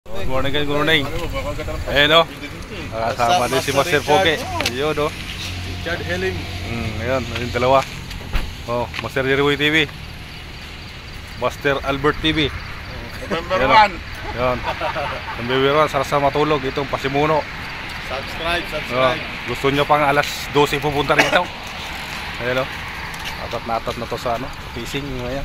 Good morning guys, good morning. Ayan o, nakasama din si Master Poge. Ayun o, Richard Helim. Ayan, yung dalawa. Master Jeriboy TV, Master Albert TV. November 1. Ayan, November 1, sarasa matulog. Itong Pasimuno. Subscribe. Gusto nyo pang alas 12 pupunta rito. Ayan o, atat na to sa fishing. Ayan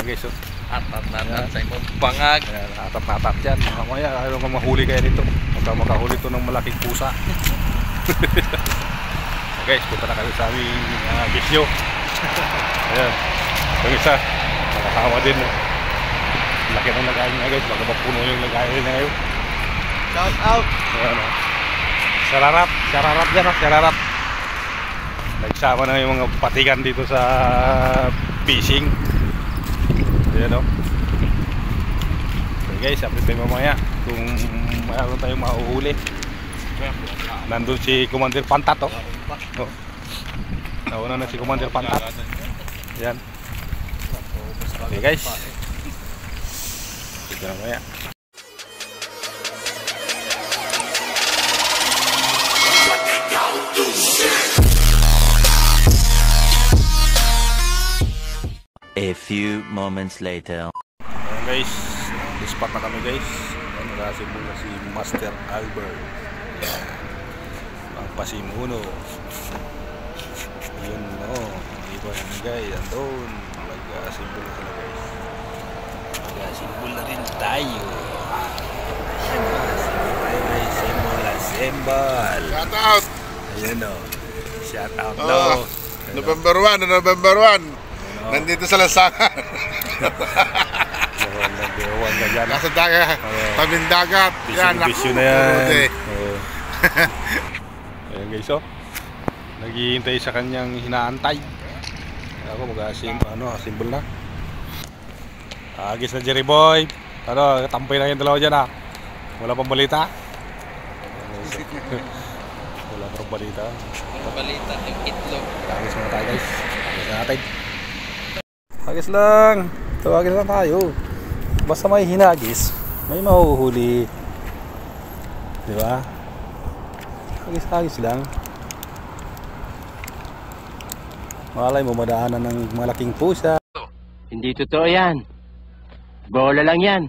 guys o. Atat sa imong bangag. Atat yan. Mamaya ayaw kang mahuli kayo nito. Makahuli ito ng malaking pusa. Guys, punta na kayo sa aming bisyo. Ayan, yung isa nakakawa din. Laki ng lagayan niya guys. Baka mapuno yung lagayan niya ngayon. Shout out. Ayan o, Sararap dyan o, sararap. Nagsama na yung mga patigan dito sa fishing. Ayan o. Okay guys, update tayo mamaya kung mayroon tayong mahuhuli. Nandun si Commander Pantat o. Nauna na si Commander Pantat. Ayan. Okay guys, ito na mamaya. A few moments later. Ayan guys, spot na kami guys. Ayan, nakasimul na si Master Albert. Ayan, ang Pasimuno. Ayan o, iba yan guys. Andun, nagasimbol na sila guys. Nagasimbol na rin tayo. Ayan o, simbol tayo guys. Simbol. Shout out. Ayan o, shout out daw. November 1. Nandito sa Lansangan. Nasa dagat, tabing dagat. Bisyo na yan. Ayan guys o, naghihintay sa kanyang hinaantay. Ako mag-asimbol na. Agis na Jeriboy. Tampay na yung dalawa dyan ha. Wala pang balita. Wala pang balita. Yung itlog. Agis muna tayo guys. Agis na natin. Agis lang. Agis lang tayo. Basta may hinagis, may mahuhuli. Diba? Agis lang. Malay mo madaanan ng malaking pusa. Hindi totoo yan. Bola lang yan.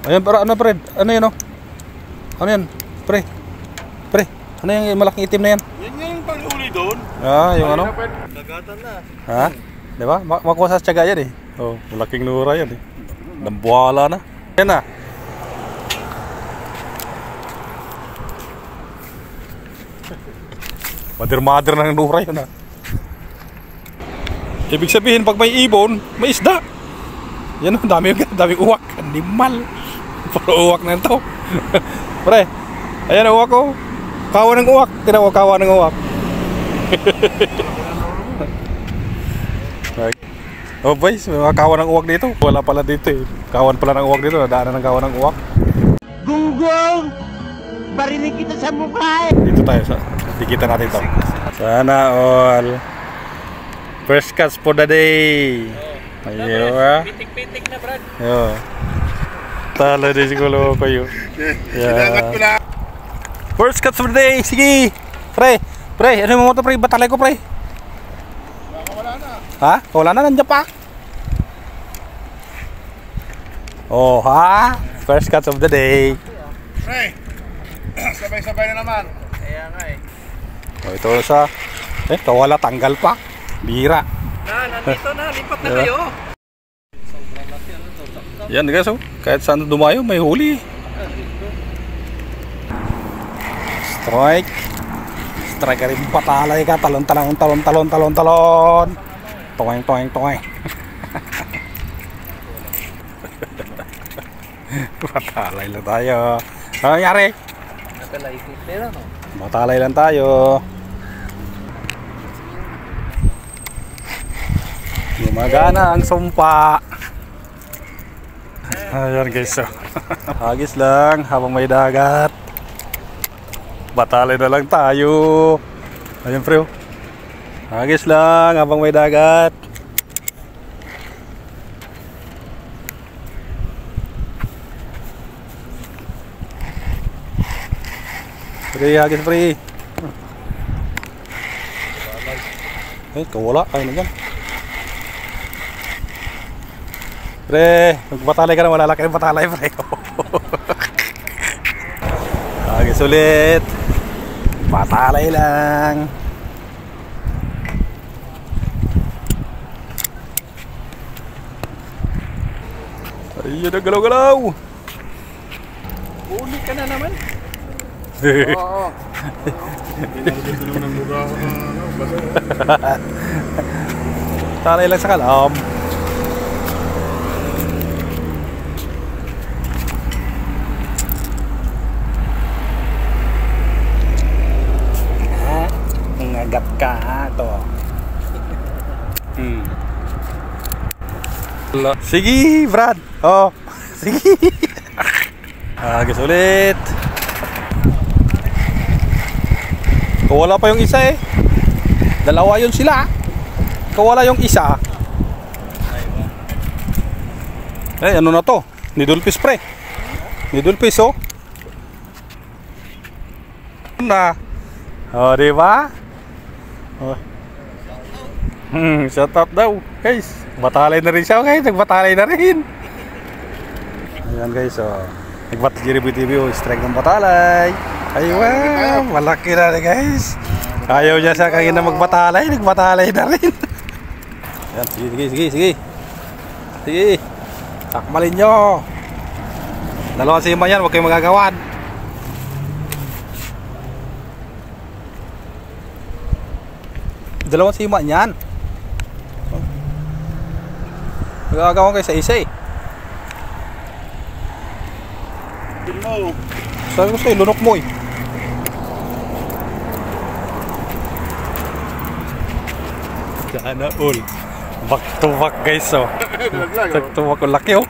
Ayan, pero ano pre? Ano yun o? Ano yan? Pre? Ano yung malaking itim na yan? Yan yung panghuli doon. Yung ano? Dagatan na. Ha? Diba? Makuha sa tiyaga yan eh. Malaking lura yan eh. Nambuhala na. Yan na. Mother na ng lura yun ha. Ibig sabihin pag may ibon, may isda. Yan o, daming uwak. Animal. Puro uwak na ito. Pre, ayan ang uwak ko. Kawa ng uwak. Tinawa kawa ng uwak. Boys, may mga kawan ng uwak dito. Wala pala dito eh. Kawan pala ng uwak dito. Nadaanan ng kawan ng uwak. Gunggong! Barinig kita sa mukha eh! Dito tayo sa dikitan natin ito. Sana all. First cuts for the day. Ayun ha. Pitik-pitik na Brad. Ayun. Tala din siguro kayo. Sinangat ko na. First cuts for the day. Sige. Pre, ano mo ito pre? Batalay ko pre. Wala na. Ha? Wala na, nandiyan pa. Ha? First cuts of the day. Pre, sabay-sabay na naman. Kaya nga eh. Ito sa kawala, tanggal pa. Bira. Nandito na, lipat na kayo. Yan guys kahit saan dumayo may huli. Strike ka rin, patalay ka. Talon. Toeng. Patalay lang tayo. Ano nangyari? Matalay lang tayo. Gumagana ang sumpa. Ayan guys Agis lang habang may dagat. Batalay na lang tayo. Ayan pre Agis lang habang may dagat. Pre, hagis pre. Kawala. Ay, nandiyan. Pre, magpatalay ka na, malalaki ng patalay pre. Hagis ulit. Patalay lang. Ayun na, galaw-galaw. Uli ka na naman. Oo. Talay lang sa kalam. Ngagat ka to. Sige, Brad. Oh, sige. Agis ulit. Kawala pa yung isa eh. Dalawa yun sila. Kawala yung isa. Eh, ano na to? Nidulpis pre. Nidulpis oh. Na. Oh, diba? Oh. Shout out daw. Guys, batalay na rin siya guys. Nagbatalay na rin. Ayan guys, oh. Nagbatalay TV, oh. Strike ng batalay. Ay wow, malaki na rin guys. Ayaw niya sa kanya na magbatalay. Nagbatalay na rin. Ayan, sige. Sige. Sakmalin nyo. Dalawang sima yan, huwag kayong magagawan. Dalawang sima yan. Magagawan kayo sa isa eh. Mo. Sabi ko sa'yo, lunok mo eh. Sana all. Back to back guys oh. Back to back, laki oh.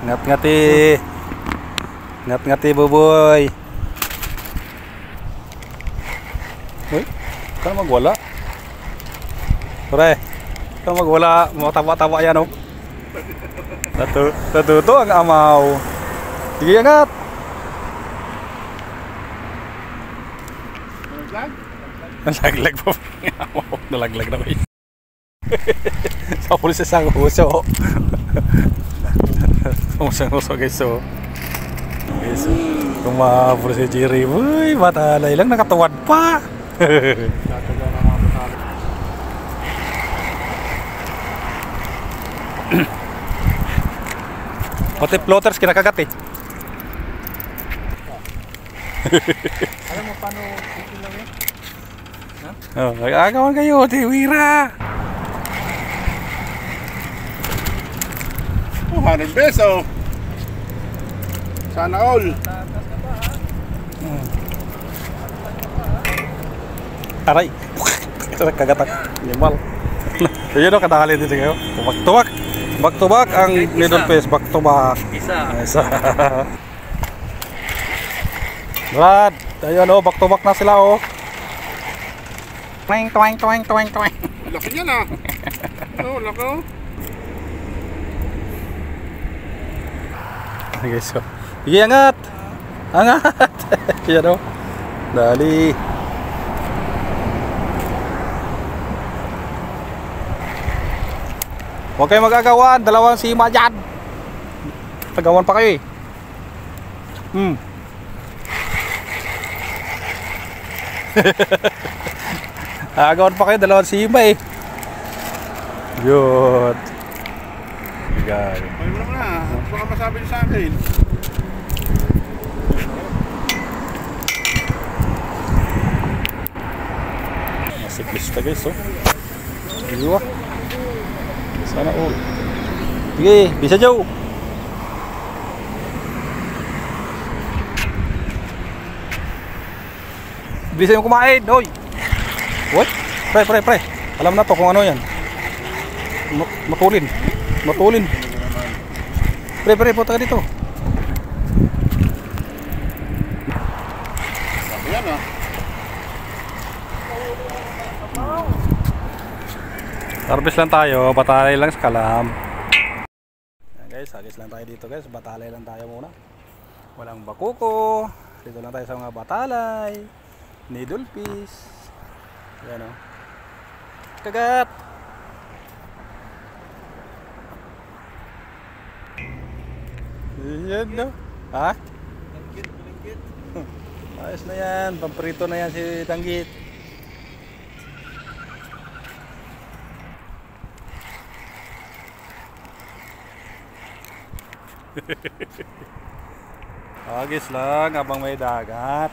Ngat-ngati. Ngat-ngati buboy. Uy, kaya magwala. Pre, kaya magwala. Mataba-taba yan oh. Natuto ang amaw. Sige, angat. Nalaglag pa. Nalaglag na kayo. Sa pulis isang huso. Isang huso guys oh. Guys, tumapos si Jerry. Uy, matalay lang, nakatuwad pa. Pati floaters kinakagat eh. Alam mo paano ito lang yan? Oh, nag-agawan kayo, Tiwira. 200 peso. Sana all. Aray. Kagatak. Limal. Ayun o, kadakali dito kayo. Back-to-back. Back-to-back ang middle face. Back-to-back. Isa. Brad, ayun o, back-to-back na sila o. Twang. Laki yan ah. Oo, laki oh. Okay, so. Sige, angat. Yan o. Dali. Huwag kayo magagawan, dalawang sima dyan. Tagawan pa kayo eh. Agawan pa kayo, dalawang sima eh. Good. Gagay. Ay mo naman na. Baka masabi niyo sa akin. Siklista guys oh. Iwa. Sana all. Sige, bisa jauh. Bisa yung kumain, hoy. What? Pre. Alam na to kung ano yan. Matulin. Pre, punta ka dito. Ayan ah. Harvest lang tayo, batalay lang sa kalam. Ayan guys, hagis lang tayo dito guys, batalay lang tayo muna. Walang bakuko. Dito lang tayo sa mga batalay, needlefish. Yan o. Kagat! Yan no? Ha? Danggit. Ayos na yan. Pamprito na yan si Danggit. Agis lang habang may dagat.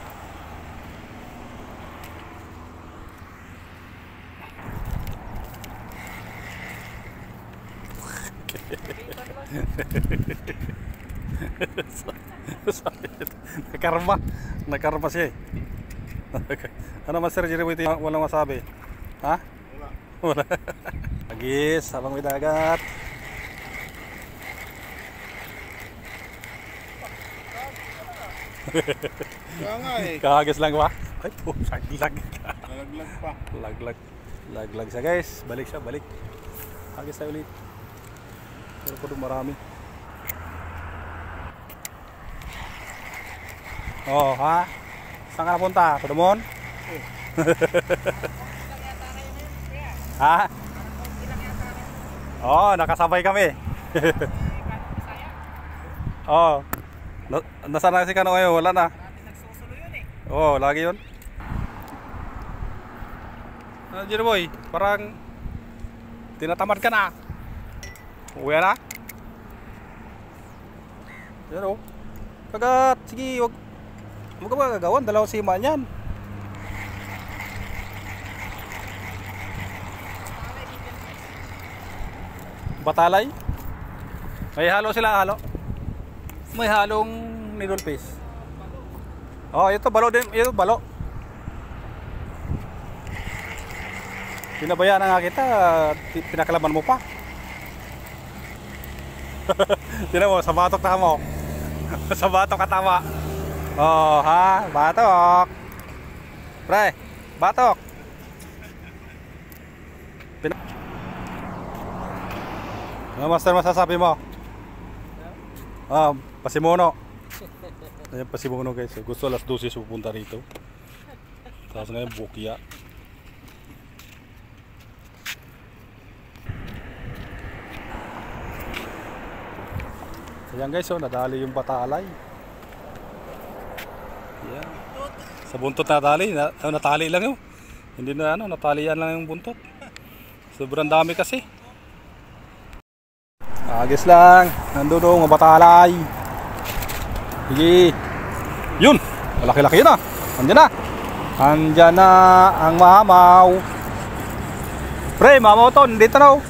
Nakarma siya eh. Ano Master Jerry, walang masabi? Ha? Wala. Agis habang may dagat. Kaya nga eh. Kaagis lang ba? Ay po, laglag. Nalaglag pa. Laglag siya guys. Balik siya, balik. Agis tayo ulit. Pero po marami. Oh, ha? Saan ka napunta? Padumon? Ha? Oh, nakasabay kami. Oh. Nasaan na si Kano ngayon? Wala na. Oh, lagi yun. Jerry boy, parang tinatamad ka na. Uwi na? Yan o. Kagat, sige, wag ka ba gagawan? Dalawang sima niyan. Batalay? May halo sila, halo? May halong needlefish. Oh, ito balo din, ito balo. Pinabayaan na nga kita, pinakalaban mo pa. Tinan mo, sa batok na mo. Sa batok katama. Oh, ha? Batok. Pre, batok. Ano Master masasabi mo? Pasimuno. Ayan pasimuno guys. Gusto alas 12 pupunta rito. Tapos ngayon bukya. Ayan guys, nadali yung batalay. Ayan. Sa buntot nadali. Natali lang yun. Hindi na natalian lang yung buntot. Sobrang dami kasi. Agis lang. Nandun mga batalay. Sige. Yun. Malaki-laki na. Andyan na. Andyan na ang mamaw. Pre, mamaw to. Dito na o.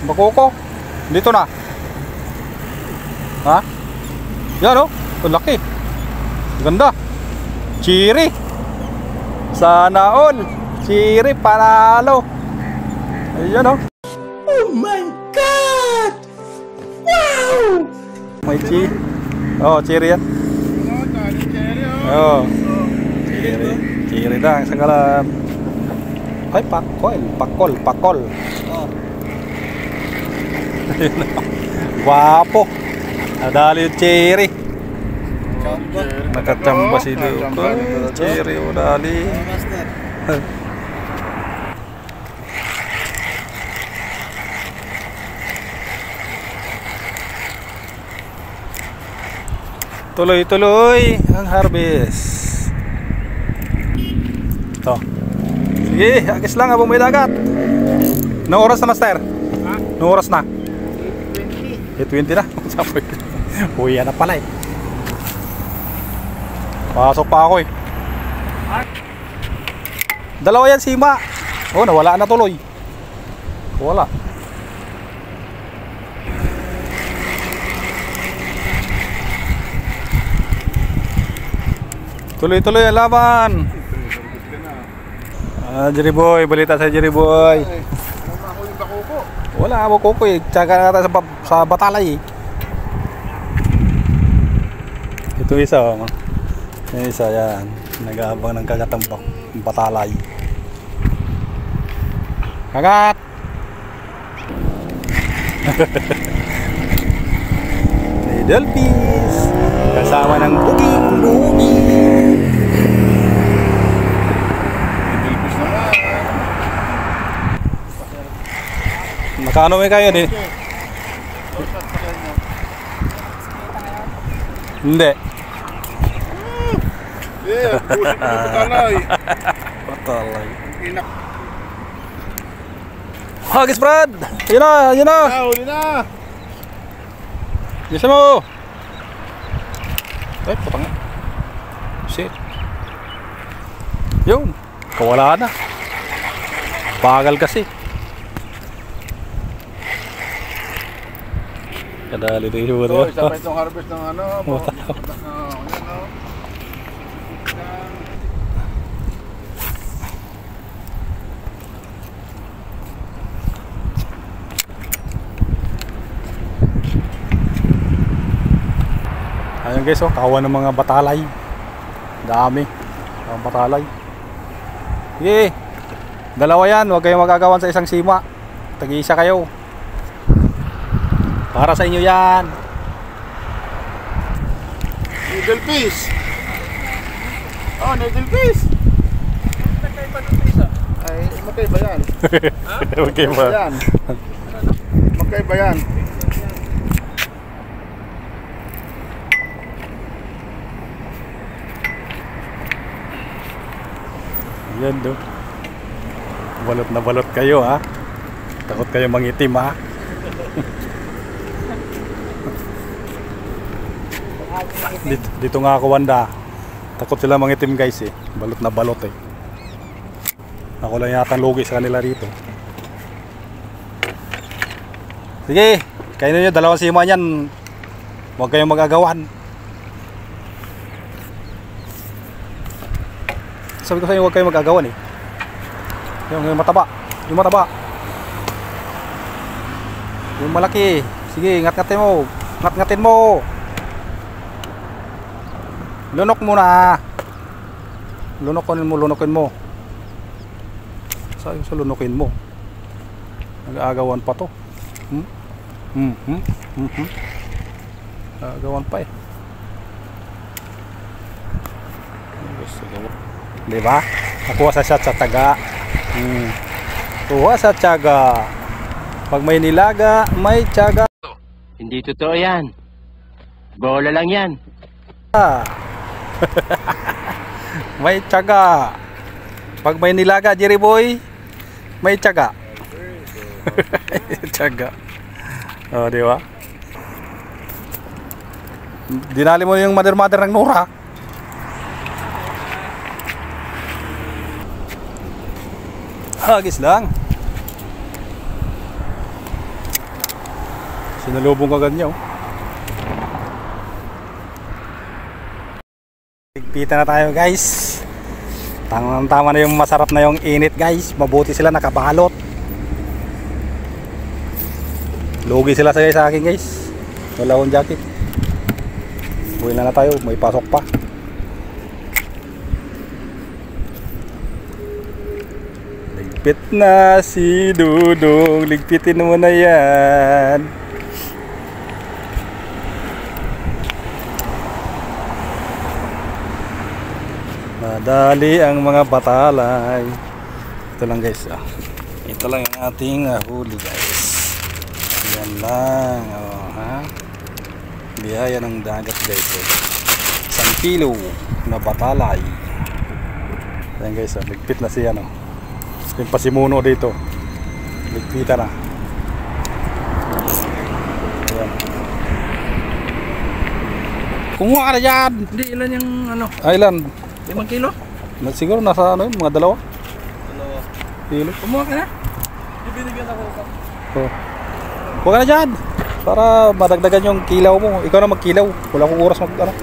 Bakuko. Dito na. Ha? Yan o. Ito laki. Ganda. Chiri. Sana all. Chiri panalo. Ayan o. Oh my God! Wow! May chiri. Oh, chiri yan. Oh, dali cherry oh. Oh. Chiri. Chiri lang. Isang kalam. Ay, pakol. Oh. Wapo. Nadali yung chiri. Chamba. Nakachamba si Luke. Chiri o dali. Master. Tuloy-tuloy ang harvest. Ito. Sige, agis lang habang may dagat. Anong oras na Master? Ha? Anong oras na? 20. 8:20 na. Uwi na pala eh. Pasok pa ako eh. Dalawa yan sima. Oh, nawala na tuloy. Wala. Tuloy-tuloy ang laban. Jerry boy, balita sa Jerry boy. Ano ba ako yung bakuko? Wala ako kuko eh. Tsaka nga tayo sa batalay eh. Ito isa oh. Yung isa yan. Nag-aabang ng kagatang batalay. Kagat! Delpis. Kasama ng buging-buging. Delpis naman. Nakano may kayo di? Hindi. Yeah, pusik na patalay. Patalay. Inak. Hagis Brad! Yun na! Yun na! Huli na. Bisa mo! Ay, putang nga. Shit. Yun. Kawala na. Bagal kasi. Kadali rin yung Oh, isa pa itong harvest ng ano. Ayun guys, oh, kawan ng mga batalay. Dami. Mga batalay. Sige. Dalawa yan, huwag kayong magagawan sa isang sima. Tag-iisa kayo. Para sa inyo yan. Needlefish. Oh, needlefish. Ay, magkaiba yan. Okay ba? Yan. Magkaiba yan. Yan do. Balot na balot kayo ha. Takot kayo mangitim ha. dito nga ako Wanda. Takot sila mangitim guys eh. Balot na balot eh. Ako lang yata lugi sa kanila rito. Sige, kayo ninyo dalawang sima niyan. Huwag kayong magagawan. Sabi ko sa inyo huwag kayong magagawan eh. Yung mataba. Yung mataba. Yung malaki. Sige, ngat-ngatin mo. Ngat-ngatin mo. Lunok mo na. Lunokin mo. Sabi ko sa lunokin mo. Nag-aagawan pa to. Nag-aagawan pa eh. Diba? Nakuha sa shot sa taga. Kuha sa tiyaga. Pag may nilaga, may tiyaga. Hindi totoo yan. Bola lang yan. May tiyaga. Pag may nilaga, Jerry Boy, may tiyaga. Tiyaga. Oh, di ba? Dinali mo yung mother ng Nora. Hagis lang. Sinalubong ka ganyan. Ligpitan na tayo guys. Tama na yung masarap na yung init guys. Mabuti sila nakabalot. Lugi sila sa akin guys. Wala akong jacket. Uwi na tayo. May pasok pa. Ligpit na si Dudong. Ligpitin mo na yan. Madali ang mga batalay. Ito lang guys. Ito lang yung ating huli guys. Yan lang. Ha? Biyaya ng dagat guys. 1 kilo na batalay. Yan guys. Ligpit na siya. Yung pasimuno dito. Ligpitan na. Yan. Kumuha ka na dyan. Hindi, ilan yung ano? Ilan? 5 kilo? Siguro nasa ano yun, mga dalawa kilo. Kumuha ka na? Ibinigyan ako ka. Oh. Huwag ka na dyan para madagdagan yung kilaw mo. Ikaw na magkilaw. Wala akong oras Ano?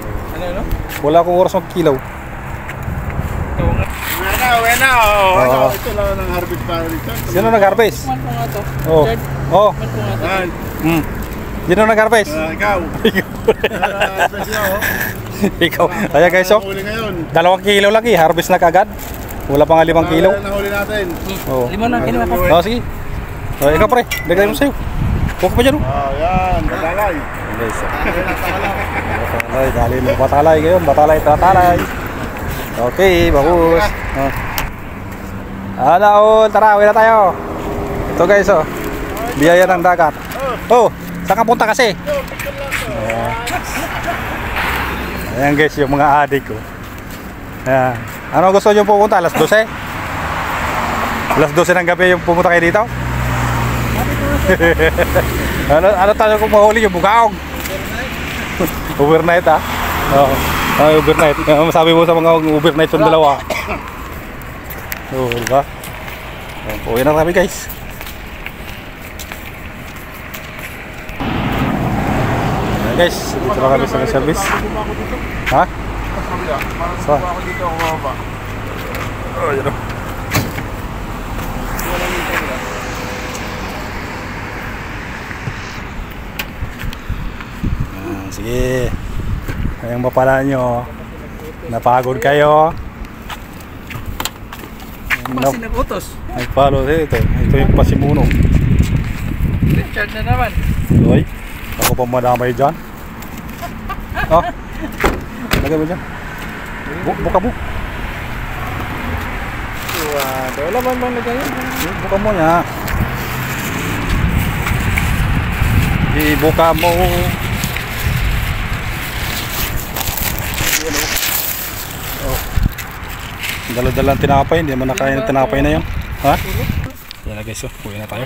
Wala akong oras magkilaw. Uwi na. Oo. Ito lang ng harvest para dito. Sino nag-harvest? Man po nga to. Oh. Oh. Man po nga to. Yan. Sino nag-harvest? Ikaw. Special. Ikaw. Kaya guys, oh. Huli ngayon. 2 kilo lagi. Harvest na kagad. Wala pa nga 5 kilo. Nahuli natin. Oh. Lima na, kinuha ko. Oh, sige. Oh, ikaw pre. Dagdag mo sa'yo. Huwag ka pa dyan, oh. Yan, batalay. Guys, batalay, dali mo batalay ngayon, batalay, tatalay. Okay, bagus. All, tara, uwi na tayo. Ito guys, oh. Biyaya ng dagat. Oh, saan ka punta kasi? Ayan guys, yung mga adik ko. Ayan. Ano gusto nyo pupunta? Alas 12? Alas 12 ng gabi yung pumunta kayo dito? ano tayo kung mahuli yung bugaong? Overnight ah? Oo. Overnight. Masabi mo sa mga overnight yung dalawa. Oo, diba? Uwi na kami guys. Ayan guys, dito na kami sa service. Ha? Saan? Oh, yun o. Sige. Kayang mapala nyo. Napagod kayo. Kasi nag-utos. Nagpalo ito. Ito yung pasimuno. Richard na naman. Uy, ako pa madamay dyan. Oh, lagay mo dyan. Buka mo. Wala man bang lagay yun? Buka mo niya. Ibuka mo. Oh. Dala-dalang tinapay, hindi naman nakain ng tinapay na yun. Ha? Yan na guys, uwi na tayo.